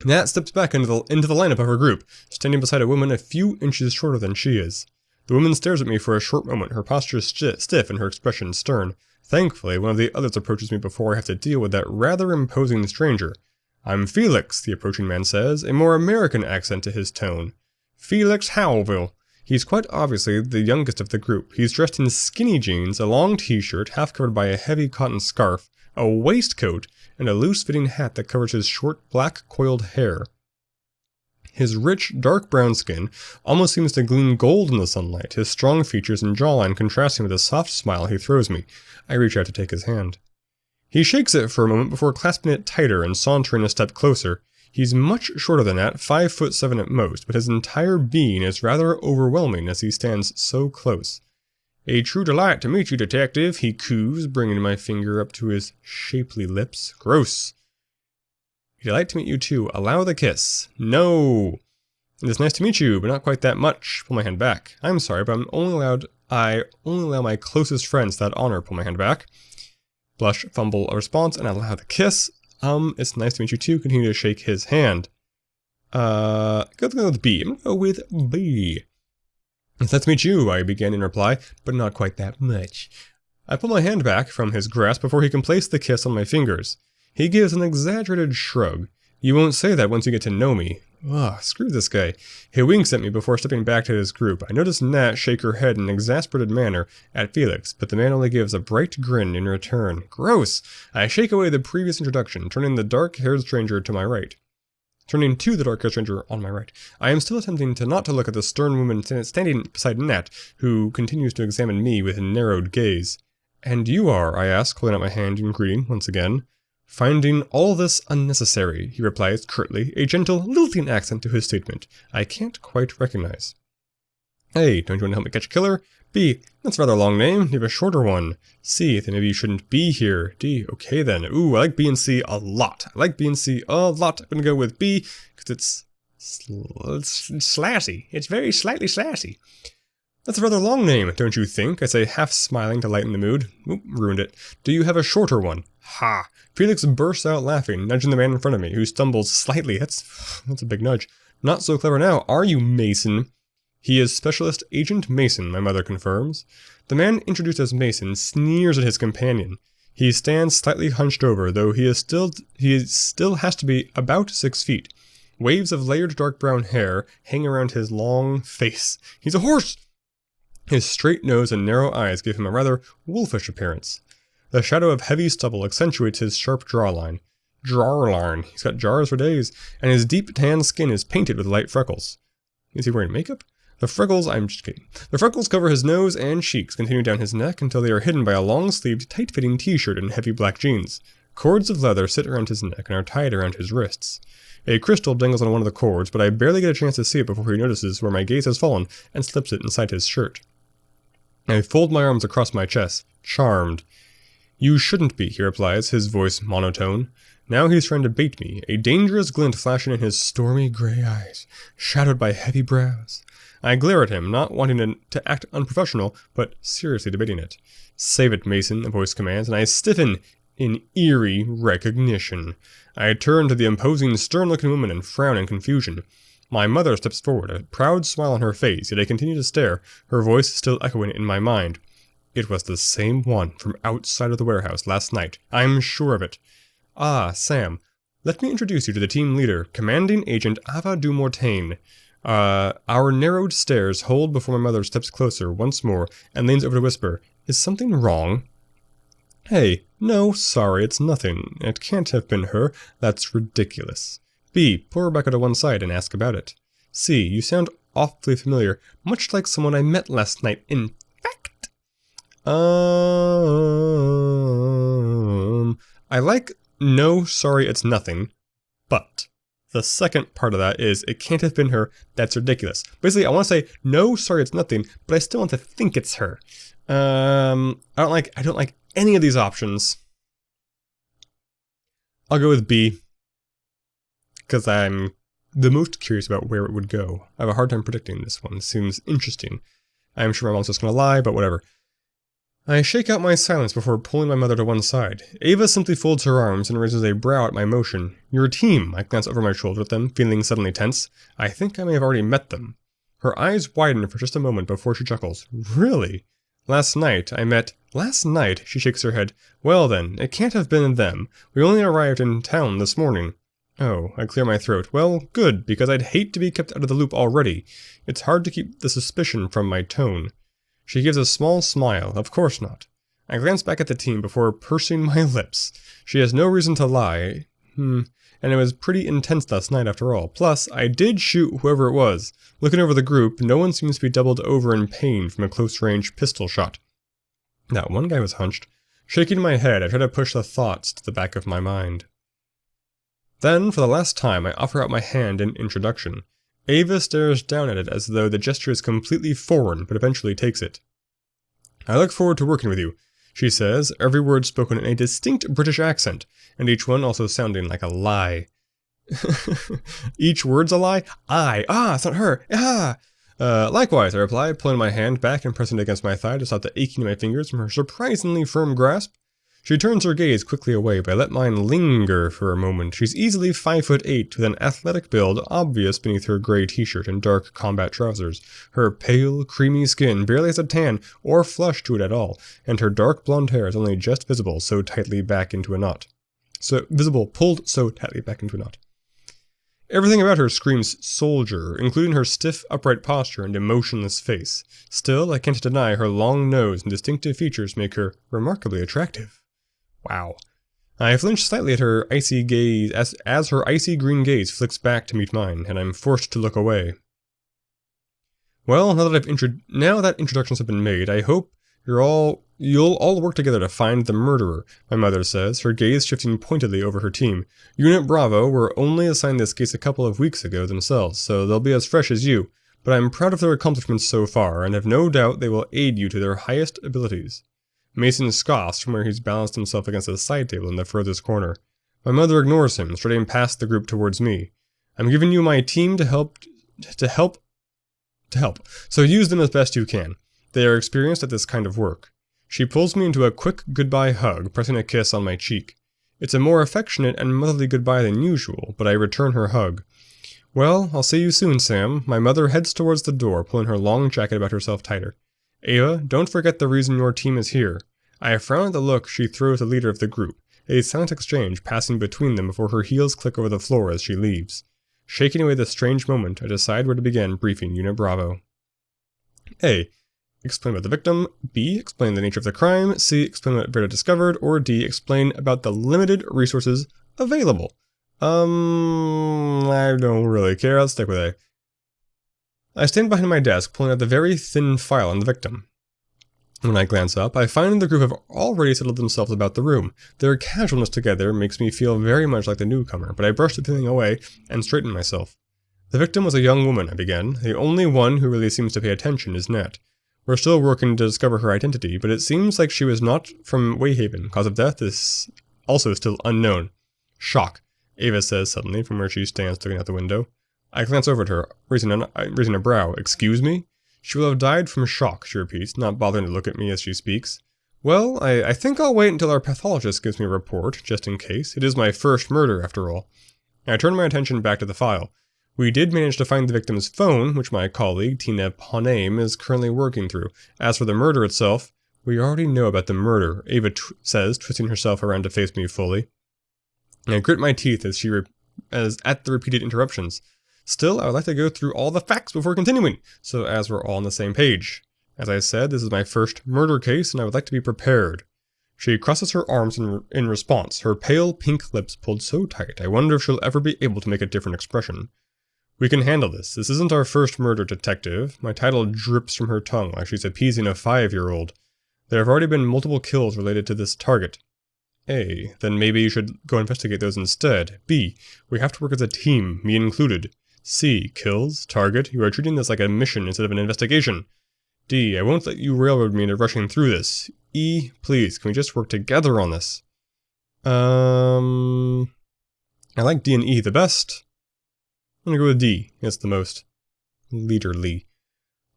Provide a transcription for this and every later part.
Nat steps back into the lineup of her group, standing beside a woman a few inches shorter than she is. The woman stares at me for a short moment, her posture stiff and her expression stern. Thankfully, one of the others approaches me before I have to deal with that rather imposing stranger. "I'm Felix," the approaching man says, a more American accent to his tone. "Felix Howellville." He's quite obviously the youngest of the group. He's dressed in skinny jeans, a long t-shirt, half covered by a heavy cotton scarf, a waistcoat, and a loose-fitting hat that covers his short, black, coiled hair. His rich, dark brown skin almost seems to gleam gold in the sunlight, his strong features and jawline contrasting with the soft smile he throws me. I reach out to take his hand. He shakes it for a moment before clasping it tighter and sauntering a step closer. He's much shorter than that, 5'7" at most, but his entire being is rather overwhelming as he stands so close. "A true delight to meet you, detective," he coos, bringing my finger up to his shapely lips. "Gross." "A delight to meet you too. Allow the kiss." "No." "It is nice to meet you, but not quite that much." Pull my hand back. "I'm sorry, but I only allow my closest friends that honor." Pull my hand back. Blush, fumble a response, and allow the kiss. It's nice to meet you too. Continue to shake his hand. Go with B. I'm gonna go with B. "It's nice to meet you," I begin in reply, "but not quite that much." I pull my hand back from his grasp before he can place the kiss on my fingers. He gives an exaggerated shrug. "You won't say that once you get to know me." Ugh, screw this guy. He winks at me before stepping back to his group. I notice Nat shake her head in an exasperated manner at Felix, but the man only gives a bright grin in return. Gross! I shake away the previous introduction, turning to the dark-haired stranger on my right. I am still attempting not to look at the stern woman standing beside Nat, who continues to examine me with a narrowed gaze. "And you are," I ask, holding out my hand in greeting once again. "Finding all this unnecessary," he replies curtly, a gentle, lilting accent to his statement I can't quite recognize. "A, don't you want to help me catch a killer?" B, that's a rather long name. You have a shorter one. C, then maybe you shouldn't be here. D, okay then. Ooh, I like B and C a lot. I'm gonna go with B, because it's slassy. It's very slightly slassy. "That's a rather long name, don't you think?" I say, half smiling to lighten the mood. Oop, ruined it. "Do you have a shorter one?" Ha! Felix bursts out laughing, nudging the man in front of me, who stumbles slightly. That's a big nudge. "Not so clever now, are you, Mason?" "He is Specialist Agent Mason," my mother confirms. The man introduced as Mason sneers at his companion. He stands slightly hunched over, though he still has to be about 6 feet. Waves of layered dark brown hair hang around his long face. He's a horse! His straight nose and narrow eyes give him a rather wolfish appearance. The shadow of heavy stubble accentuates his sharp jawline. He's got jars for days, and his deep tan skin is painted with light freckles. Is he wearing makeup? I'm just kidding. The freckles cover his nose and cheeks, continuing down his neck until they are hidden by a long-sleeved, tight-fitting t-shirt and heavy black jeans. Cords of leather sit around his neck and are tied around his wrists. A crystal dangles on one of the cords, but I barely get a chance to see it before he notices where my gaze has fallen and slips it inside his shirt. I fold my arms across my chest, charmed. "You shouldn't be," he replies, his voice monotone. Now he's trying to bait me, a dangerous glint flashing in his stormy gray eyes, shadowed by heavy brows. I glare at him, not wanting to act unprofessional, but seriously debating it. "Save it, Mason," a voice commands, and I stiffen in eerie recognition. I turn to the imposing, stern-looking woman and frown in confusion. My mother steps forward, a proud smile on her face, yet I continue to stare, her voice still echoing in my mind. It was the same one from outside of the warehouse last night. I'm sure of it. "Ah, Sam, let me introduce you to the team leader, Commanding Agent Ava du Mortain." Our narrowed stares hold before my mother steps closer once more and leans over to whisper, "Is something wrong?" "Hey, no, sorry, it's nothing. It can't have been her. That's ridiculous." B, pull Rebecca to one side and ask about it. C, you sound awfully familiar, much like someone I met last night. In fact, I like, no, sorry, it's nothing, but the second part of that is, it can't have been her. That's ridiculous. Basically, I want to say, no, sorry, it's nothing, but I still want to think it's her. I don't like any of these options. I'll go with B. because I'm the most curious about where it would go. I have a hard time predicting this one. It seems interesting. I'm sure my mom's just gonna lie, but whatever. I shake out my silence before pulling my mother to one side. Ava simply folds her arms and raises a brow at my motion. Your team, I glance over my shoulder at them, feeling suddenly tense. I think I may have already met them. Her eyes widen for just a moment before she chuckles. Really? Last night, she shakes her head. Well then, it can't have been them. We only arrived in town this morning. Oh, I clear my throat. Well, good, because I'd hate to be kept out of the loop already. It's hard to keep the suspicion from my tone. She gives a small smile. Of course not. I glance back at the team before pursing my lips. She has no reason to lie. And it was pretty intense last night after all. Plus, I did shoot whoever it was. Looking over the group, no one seems to be doubled over in pain from a close-range pistol shot. That one guy was hunched. Shaking my head, I try to push the thoughts to the back of my mind. Then, for the last time, I offer out my hand in introduction. Ava stares down at it as though the gesture is completely foreign, but eventually takes it. I look forward to working with you, she says, every word spoken in a distinct British accent, and each one also sounding like a lie. Each word's a lie? It's not her, likewise, I reply, pulling my hand back and pressing it against my thigh to stop the aching in my fingers from her surprisingly firm grasp. She turns her gaze quickly away, but I let mine linger for a moment. She's easily 5'8", with an athletic build obvious beneath her grey t-shirt and dark combat trousers. Her pale, creamy skin barely has a tan or flush to it at all, and her dark blonde hair is only just visible, pulled so tightly back into a knot. Everything about her screams soldier, including her stiff, upright posture and emotionless face. Still, I can't deny her long nose and distinctive features make her remarkably attractive. Wow. I flinch slightly at her icy gaze as her icy green gaze flicks back to meet mine, and I'm forced to look away. Well, now that introductions have been made, I hope you'll all work together to find the murderer, my mother says, her gaze shifting pointedly over her team. Unit Bravo were only assigned this case a couple of weeks ago themselves, so they'll be as fresh as you, but I'm proud of their accomplishments so far, and have no doubt they will aid you to their highest abilities. Mason scoffs from where he's balanced himself against a side table in the furthest corner. My mother ignores him, striding past the group towards me. I'm giving you my team to help, so use them as best you can. They are experienced at this kind of work. She pulls me into a quick goodbye hug, pressing a kiss on my cheek. It's a more affectionate and motherly goodbye than usual, but I return her hug. Well, I'll see you soon, Sam. My mother heads towards the door, pulling her long jacket about herself tighter. Ava, don't forget the reason your team is here. I frown at the look she throws the leader of the group, a silent exchange passing between them before her heels click over the floor as she leaves. Shaking away the strange moment, I decide where to begin briefing Unit Bravo. A. Explain about the victim. B. Explain the nature of the crime. C. Explain what Verda discovered. Or D. Explain about the limited resources available. I don't really care. I'll stick with A. I stand behind my desk, pulling out the very thin file on the victim. When I glance up, I find the group have already settled themselves about the room. Their casualness together makes me feel very much like the newcomer, but I brush the feeling away and straighten myself. The victim was a young woman, I began. The only one who really seems to pay attention is Nat. We're still working to discover her identity, but it seems like she was not from Wayhaven. Cause of death is also still unknown. Shock, Ava says suddenly from where she stands looking out the window. I glance over at her, raising a brow. Excuse me? She will have died from shock, she repeats, not bothering to look at me as she speaks. Well, I think I'll wait until our pathologist gives me a report, just in case. It is my first murder, after all. I turn my attention back to the file. We did manage to find the victim's phone, which my colleague, Tina Poname, is currently working through. As for the murder itself, we already know about the murder, Ava says, twisting herself around to face me fully. I grit my teeth as at the repeated interruptions. Still, I would like to go through all the facts before continuing, so as we're all on the same page. As I said, this is my first murder case, and I would like to be prepared. She crosses her arms in response, her pale pink lips pulled so tight, I wonder if she'll ever be able to make a different expression. We can handle this. This isn't our first murder, detective. My title drips from her tongue like she's appeasing a 5-year-old. There have already been multiple kills related to this target. A. Then maybe you should go investigate those instead. B. We have to work as a team, me included. C. Kills? Target? You are treating this like a mission instead of an investigation. D. I won't let you railroad me into rushing through this. E. Please, can we just work together on this? I like D and E the best. I'm gonna go with D. It's the most leaderly.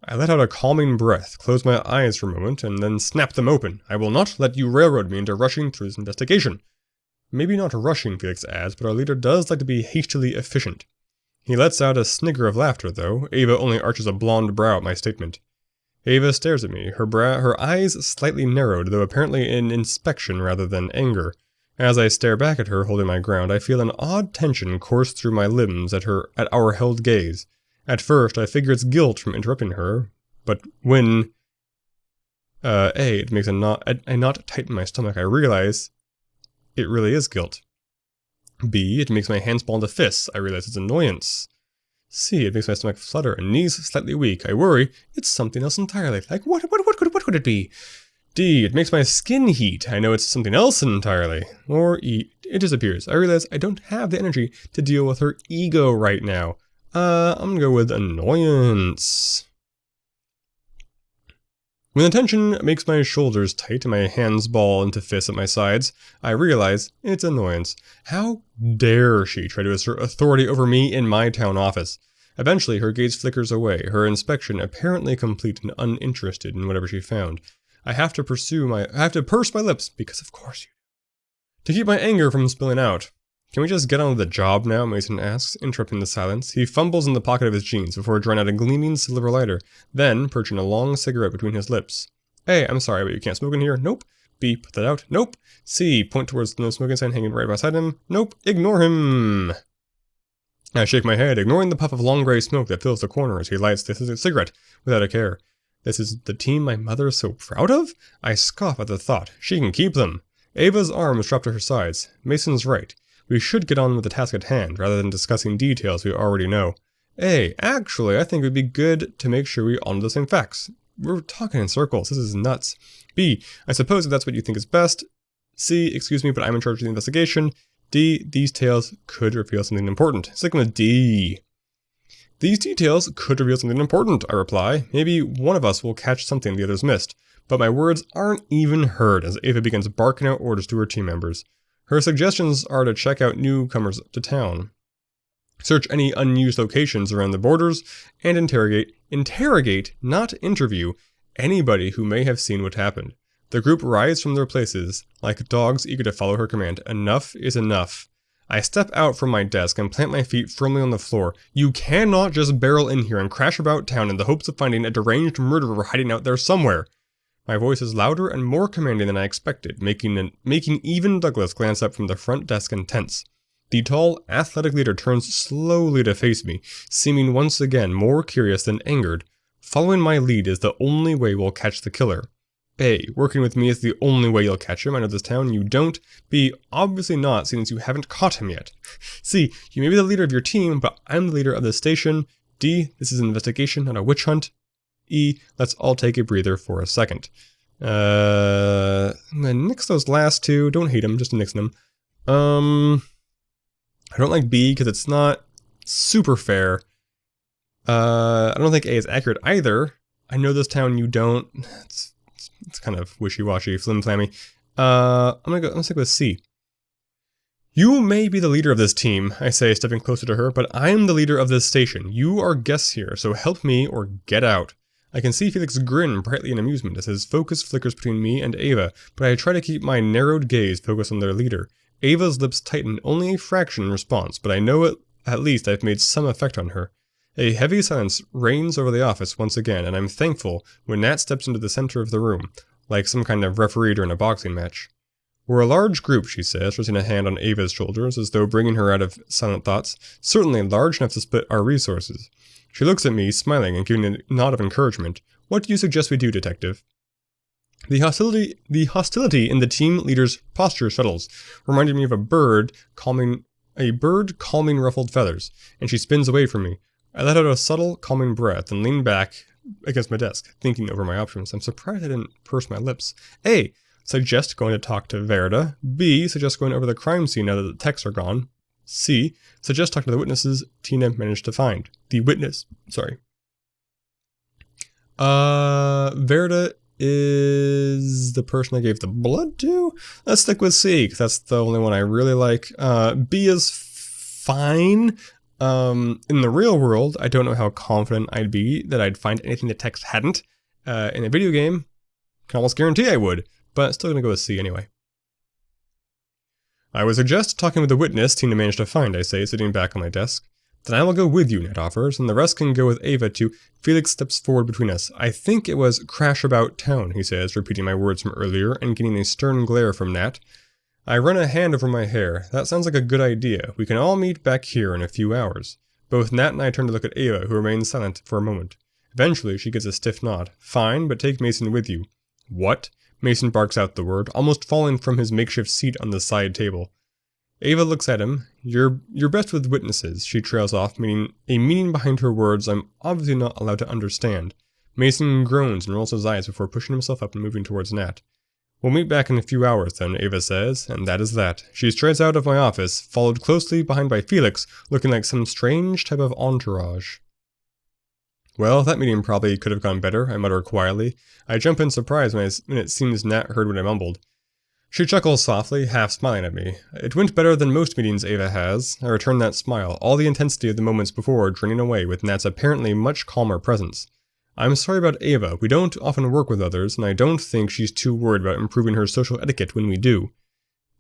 I let out a calming breath, closed my eyes for a moment, and then snapped them open. I will not let you railroad me into rushing through this investigation. Maybe not rushing, Felix adds, but our leader does like to be hastily efficient. He lets out a snigger of laughter, though. Ava only arches a blonde brow at my statement. Ava stares at me, her eyes slightly narrowed, though apparently in inspection rather than anger. As I stare back at her, holding my ground, I feel an odd tension course through my limbs at our held gaze. At first, I figure it's guilt from interrupting her, but when it makes a knot tighten my stomach, I realize it really is guilt. B, it makes my hands ball into fists. I realize it's annoyance. C, it makes my stomach flutter and knees slightly weak. I worry it's something else entirely. Like what could it be? D, it makes my skin heat. I know it's something else entirely. Or E, it disappears. I realize I don't have the energy to deal with her ego right now. I'm gonna go with annoyance. When the tension makes my shoulders tight and my hands ball into fists at my sides, I realize it's annoyance. How dare she try to assert authority over me in my town office? Eventually, her gaze flickers away, her inspection apparently complete and uninterested in whatever she found. I have to purse my lips, because of course you do. To keep my anger from spilling out. Can we just get on with the job now? Mason asks, interrupting the silence. He fumbles in the pocket of his jeans before drawing out a gleaming silver lighter, then perching a long cigarette between his lips. A, I'm sorry, but you can't smoke in here. Nope. B, put that out. Nope. C, point towards the no smoking sign hanging right beside him. Nope. Ignore him. I shake my head, ignoring the puff of long gray smoke that fills the corner as he lights the cigarette without a care. This is the team my mother is so proud of? I scoff at the thought. She can keep them. Ava's arms drop to her sides. Mason's right. We should get on with the task at hand, rather than discussing details we already know. A, actually, I think it would be good to make sure we honor the same facts. We're talking in circles. This is nuts. B, I suppose if that's what you think is best. C, excuse me, but I'm in charge of the investigation. D, these tales could reveal something important. Sticking with D. These details could reveal something important, I reply. Maybe one of us will catch something the others missed. But my words aren't even heard as Ava begins barking out orders to her team members. Her suggestions are to check out newcomers to town, search any unused locations around the borders, and interrogate, not interview, anybody who may have seen what happened. The group rise from their places, like dogs eager to follow her command. Enough is enough. I step out from my desk and plant my feet firmly on the floor. You cannot just barrel in here and crash about town in the hopes of finding a deranged murderer hiding out there somewhere. My voice is louder and more commanding than I expected, making even Douglas glance up from the front desk and tense. The tall, athletic leader turns slowly to face me, seeming once again more curious than angered. Following my lead is the only way we'll catch the killer. A, working with me is the only way you'll catch him. I know this town, you don't. B, obviously not, since you haven't caught him yet. C, you may be the leader of your team, but I'm the leader of this station. D, this is an investigation, not a witch hunt. E, let's all take a breather for a second. I'm gonna nix those last two. Don't hate them, just nixing them. I don't like B because it's not super fair. I don't think A is accurate either. I know this town, you don't. It's kind of wishy-washy, flim-flammy. I'm gonna stick with C. You may be the leader of this team, I say, stepping closer to her, but I'm the leader of this station. You are guests here, so help me or get out. I can see Felix grin brightly in amusement as his focus flickers between me and Ava, but I try to keep my narrowed gaze focused on their leader. Ava's lips tighten only a fraction in response, but I know at least I've made some effect on her. A heavy silence reigns over the office once again, and I'm thankful when Nat steps into the center of the room, like some kind of referee during a boxing match. We're a large group, she says, resting a hand on Ava's shoulders as though bringing her out of silent thoughts, certainly large enough to split our resources. She looks at me, smiling and giving a nod of encouragement. What do you suggest we do, detective? The hostility in the team leader's posture settles, reminding me of a bird calming ruffled feathers, and she spins away from me. I let out a subtle, calming breath and lean back against my desk, thinking over my options. I'm surprised I didn't purse my lips. A, suggest going to talk to Verda. B, suggest going over the crime scene now that the texts are gone. C, suggest talking to the witnesses Tina managed to find. Verda is the person I gave the blood to? Let's stick with C, because that's the only one I really like. B is fine. In the real world, I don't know how confident I'd be that I'd find anything the text hadn't. In a video game, I can almost guarantee I would, but still gonna go with C anyway. I would suggest talking with the witness Tina managed to find, I say, sitting back on my desk. Then I will go with you, Nat offers, and the rest can go with Ava to Felix steps forward between us. I think it was crash about town, he says, repeating my words from earlier and getting a stern glare from Nat. I run a hand over my hair. That sounds like a good idea. We can all meet back here in a few hours. Both Nat and I turn to look at Ava, who remains silent for a moment. Eventually, she gives a stiff nod. Fine, but take Mason with you. What? Mason barks out the word, almost falling from his makeshift seat on the side table. Ava looks at him. You're best with witnesses, she trails off, meaning a meaning behind her words I'm obviously not allowed to understand. Mason groans and rolls his eyes before pushing himself up and moving towards Nat. We'll meet back in a few hours then, Ava says, and that is that. She strides out of my office, followed closely behind by Felix, looking like some strange type of entourage. Well, that meeting probably could have gone better, I mutter quietly. I jump in surprise when it seems Nat heard what I mumbled. She chuckles softly, half smiling at me. It went better than most meetings Ava has. I return that smile, all the intensity of the moments before draining away with Nat's apparently much calmer presence. I'm sorry about Ava. We don't often work with others, and I don't think she's too worried about improving her social etiquette when we do.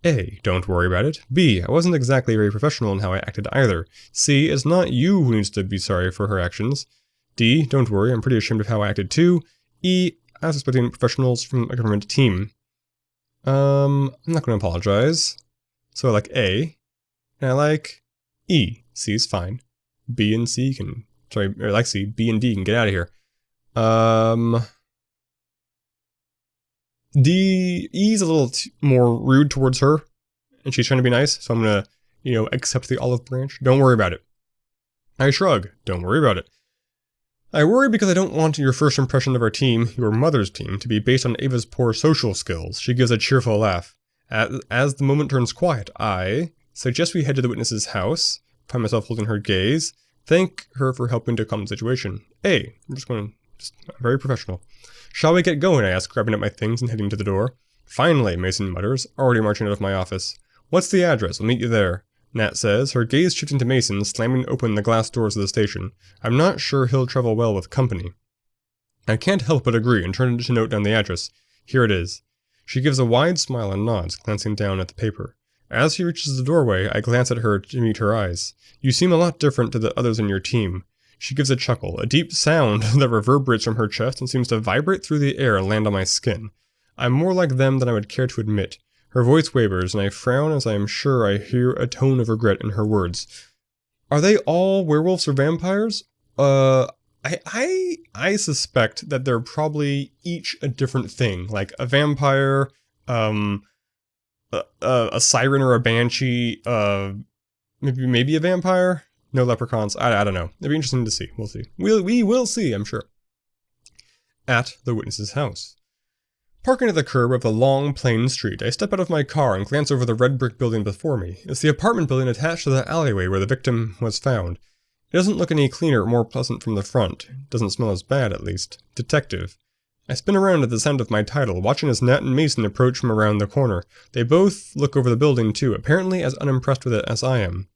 A. Don't worry about it. B. I wasn't exactly very professional in how I acted either. C. It's not you who needs to be sorry for her actions. D. Don't worry, I'm pretty ashamed of how I acted too. E. I was expecting professionals from a government team. I'm not going to apologize. So I like A, and I like E. C is fine. B and C can, sorry, I like C. B and D can get out of here. D, E's a little more rude towards her, and she's trying to be nice, so I'm going to, accept the olive branch. Don't worry about it. I shrug. Don't worry about it. I worry because I don't want your first impression of our team, your mother's team, to be based on Ava's poor social skills. She gives a cheerful laugh. As the moment turns quiet, I suggest we head to the witness's house, find myself holding her gaze, thank her for helping to calm the situation. I'm just very professional. Shall we get going, I ask, grabbing up my things and heading to the door. Finally, Mason mutters, already marching out of my office. What's the address? I'll meet you there. Nat says, her gaze shifting to Mason, slamming open the glass doors of the station. I'm not sure he'll travel well with company. I can't help but agree and turn to note down the address. Here it is. She gives a wide smile and nods, glancing down at the paper. As she reaches the doorway, I glance at her to meet her eyes. You seem a lot different to the others in your team. She gives a chuckle, a deep sound that reverberates from her chest and seems to vibrate through the air and land on my skin. I'm more like them than I would care to admit. Her voice wavers, and I frown as I am sure I hear a tone of regret in her words. Are they all werewolves or vampires? I suspect that they're probably each a different thing, like a vampire, a siren or a banshee, maybe a vampire? No leprechauns, I don't know. It'd be interesting to see, we'll see. We will see, I'm sure. At the witness's house. Parking at the curb of the long, plain street, I step out of my car and glance over the red brick building before me. It's the apartment building attached to the alleyway where the victim was found. It doesn't look any cleaner or more pleasant from the front. It doesn't smell as bad, at least. Detective. I spin around at the sound of my title, watching as Nat and Mason approach from around the corner. They both look over the building too, apparently as unimpressed with it as I am.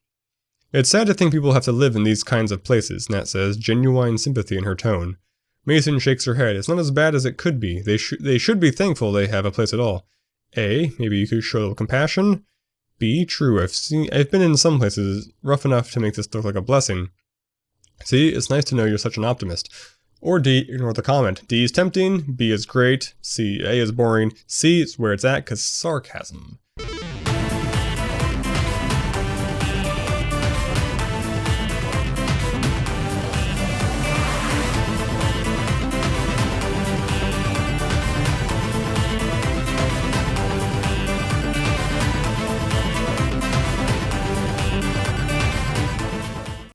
It's sad to think people have to live in these kinds of places, Nat says, genuine sympathy in her tone. Mason shakes her head. It's not as bad as it could be. They should be thankful they have a place at all. A, maybe you could show a little compassion. B, true, I've been in some places rough enough to make this look like a blessing. C, it's nice to know you're such an optimist. Or D, ignore the comment. D is tempting, B is great, A is boring, C is where it's at, cause sarcasm.